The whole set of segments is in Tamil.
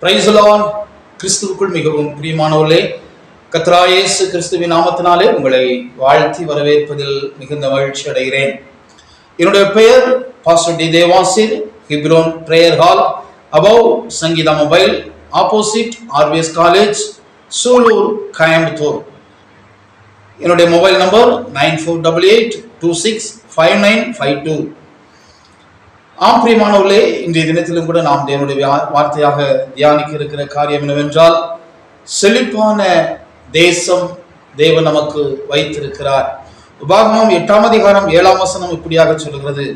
Praise the Lord. கிறிஸ்துவுக்குள் மிகவும் பிரியமானவர்களே, கர்த்தராகிய இயேசு கிறிஸ்துவின் நாமத்தினாலே உங்களை வாழ்த்தி வரவேற்பதில் மிகுந்த மகிழ்ச்சி அடைகிறேன். என்னுடைய பெயர் pastor D Devasir, Hebron prayer hall, above Sangeetha mobile, opposite RVS college, Sulur, Coimbatore. என்னுடைய மொபைல் நம்பர் 9488265952. ஆம் பிரியமானவர்களே, இன்றைய தினத்திலும் கூட நாம் தேவனுடைய வார்த்தையாக தியானிக்க இருக்கிற காரியம் என்னவென்றால், செழிப்பான தேசம் தேவன் நமக்கு வைத்திருக்கிறார். உபாகமம் 8ஆம் அதிகாரம் 7ஆம் வசனம் இப்படியாக சொல்கிறது: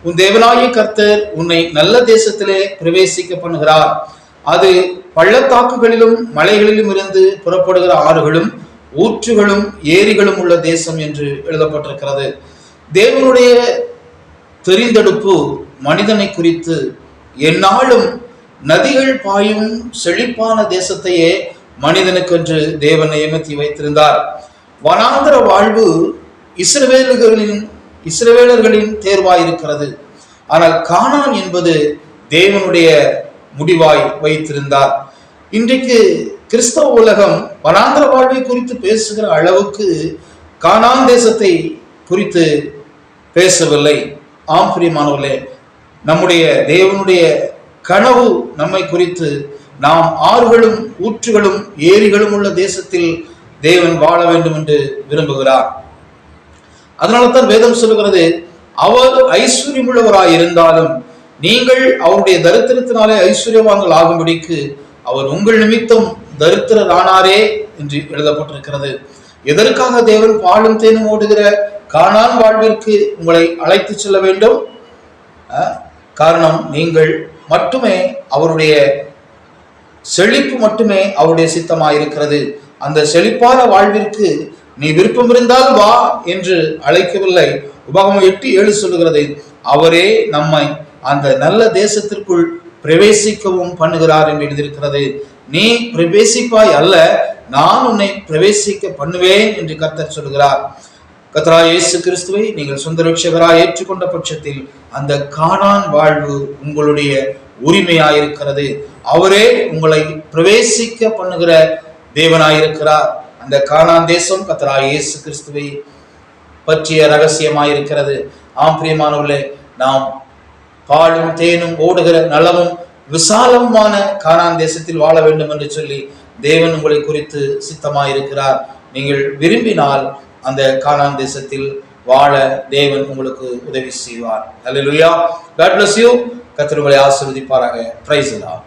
உன் தேவனாகிய கர்த்தர் உன்னை நல்ல தேசத்திலே பிரவேசிக்க பண்ணுகிறார். அது பள்ளத்தாக்குகளிலும் மலைகளிலும் இருந்து புறப்படுகிற ஆறுகளும் ஊற்றுகளும் ஏரிகளும் உள்ள தேசம் என்று எழுதப்பட்டிருக்கிறது. தேவனுடைய தெரிந்தெடுப்பு மனிதனை குறித்து எந்நாளும் நதிகள் பாயும் செழிப்பான தேசத்தையே மனிதனுக்கென்று தேவன் நியமித்து வைத்திருந்தார். வனாந்தர வாழ்வு இஸ்ரவேலர்களின் தேர்வாயிருக்கிறது. ஆனால் கானான் என்பது தேவனுடைய முடிவாய் வைத்திருந்தார். இன்றைக்கு கிறிஸ்தவ உலகம் வனாந்தர வாழ்வை குறித்து பேசுகிற அளவுக்கு கானான் தேசத்தை குறித்து பேசவில்லை. ஆம் பிரியமானவர்களே, நம்முடைய தேவனுடைய கனவு நம்மை குறித்து நாம் ஆறுகளும் ஊற்றுகளும் ஏரிகளும் உள்ள தேசத்தில் தேவன் வாழ வேண்டும் என்று விரும்புகிறார். அதனால தான் வேதம் சொல்லுகிறது, அவர் ஐஸ்வர்யமுள்ளவராய் இருந்தாலும் நீங்கள் அவருடைய தரித்திரத்தினாலே ஐஸ்வர்யவான்கள் ஆகும்படிக்கு அவர் உங்கள் நிமித்தம் தரித்திரரானாரே என்று எழுதப்பட்டிருக்கிறது. எதற்காக தேவன் பாலும் தேனும் ஓடுகிற கானான் வாழ்விற்கு உங்களை அழைத்து செல்ல வேண்டும்? காரணம், நீங்கள் மட்டுமே அவருடைய செழிப்பு மட்டுமே அவருடைய சித்தமாயிருக்கிறது. அந்த செழிப்பான வாழ்விற்கு நீ விருப்பம் இருந்தால் வா என்று அழைக்கவில்லை. உபாகமம் 8:7 சொல்லுகிறது, அவரே நம்மை அந்த நல்ல தேசத்திற்குள் பிரவேசிக்கவும் பண்ணுகிறார் என்று எழுதியிருக்கிறது. நீ பிரவேசிப்பாய் அல்ல, நான் உன்னை பிரவேசிக்க பண்ணுவேன் என்று கர்த்தர் சொல்கிறார். கர்த்தராகிய இயேசு கிறிஸ்துவை நீங்கள் சொந்த ரட்சகராய் ஏற்றுக்கொண்ட பட்சத்தில் அந்த கானான் வாழ்வு உங்களுடைய உரிமையாயிருக்கிறது. அவரே உங்களை பிரவேசிக்க பண்ணுகிற தேவனாயிருக்கிறார். அந்த கானான் தேசம் கர்த்தராகிய இயேசு கிறிஸ்துவை பற்றிய ரகசியமாயிருக்கிறது. ஆம் பிரியமானவர்களே, நாம் பாலும் தேனும் ஓடுகிற நலமும் விசாலமான கானான் தேசத்தில் வாழ வேண்டும் என்று சொல்லி தேவன் உங்களை குறித்து சித்தமாயிருக்கிறார். நீங்கள் விரும்பினால் அந்த கானான் தேசத்தில் வாழ தேவன் உங்களுக்கு உதவி செய்வார். அல்லேலூயா. God bless you. கர்த்தர் உங்களை ஆசீர்வதிப்பாராக. Praise the Lord.